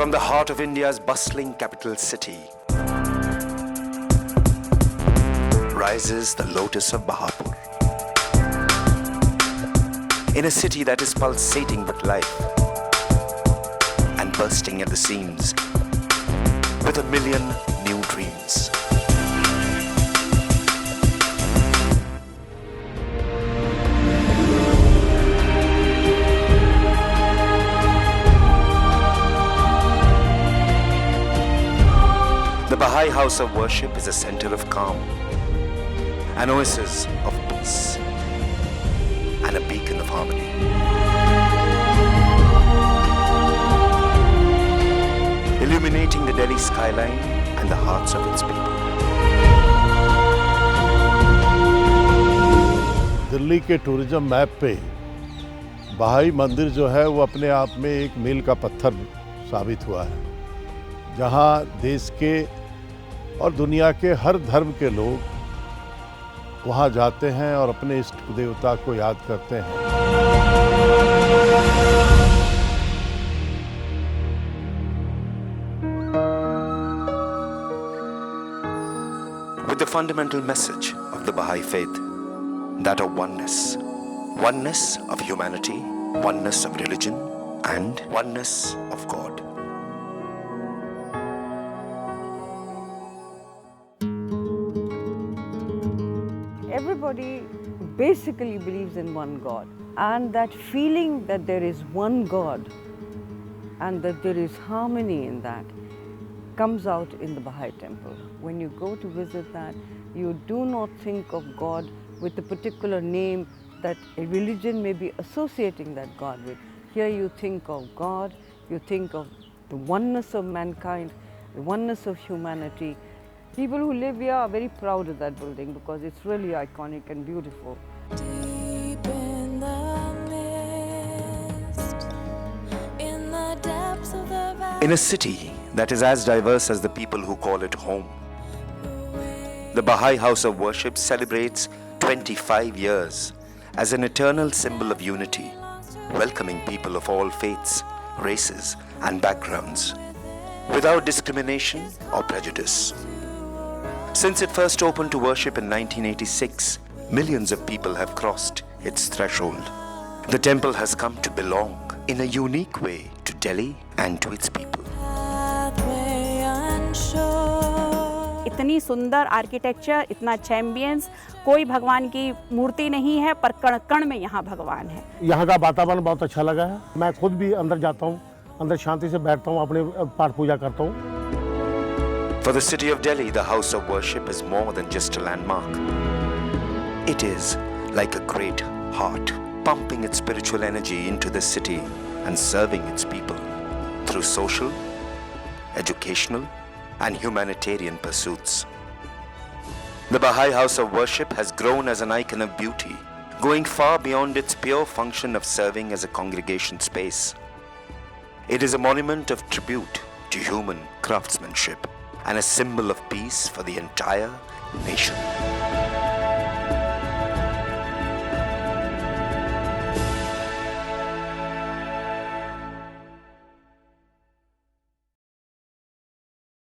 From the heart of India's bustling capital city rises the lotus of Bahapur. In a city that is pulsating with life and bursting at the seams with a million new dreams. The Baha'i House of Worship is a center of calm, an oasis of peace, and a beacon of harmony. Illuminating the Delhi skyline and the hearts of its people. Delhi के tourism map पे बहाई मंदिर जो है वो अपने आप में एक मील का पत्थर साबित हुआ है, जहां देश के और दुनिया के हर धर्म के लोग वहां जाते हैं और अपने इष्ट देवता को याद करते हैं। With the fundamental message of the Baha'i faith, that of oneness of humanity, oneness of religion, and oneness of God. Everybody basically believes in one God, and that feeling that there is one God and that there is harmony in that comes out in the Baha'i temple. When you go to visit that, you do not think of God with a particular name that a religion may be associating that God with. Here you think of God, you think of the oneness of mankind, the oneness of humanity. People who live here are very proud of that building because it's really iconic and beautiful. Deep in the mist, in the depths of the valley. In a city that is as diverse as the people who call it home, the Baha'i House of Worship celebrates 25 years as an eternal symbol of unity, welcoming people of all faiths, races, and backgrounds, without discrimination or prejudice. Since it first opened to worship in 1986, millions of people have crossed its threshold. The temple has come to belong in a unique way to Delhi and to its people. Pathway unsure. इतनी सुंदर architecture, इतना अच्छा ambience, कोई भगवान की मूर्ति नहीं है पर कण कण में यहाँ भगवान है। यहाँ का वातावरण बहुत अच्छा लगा है। मैं खुद भी अंदर जाता हूँ, अंदर शांति से बैठता हूँ, अपने पाठ पूजा करता हूँ। For the city of Delhi, the House of Worship is more than just a landmark. It is like a great heart, pumping its spiritual energy into the city and serving its people through social, educational, and humanitarian pursuits. The Baha'i House of Worship has grown as an icon of beauty, going far beyond its pure function of serving as a congregation space. It is a monument of tribute to human craftsmanship and a symbol of peace for the entire nation.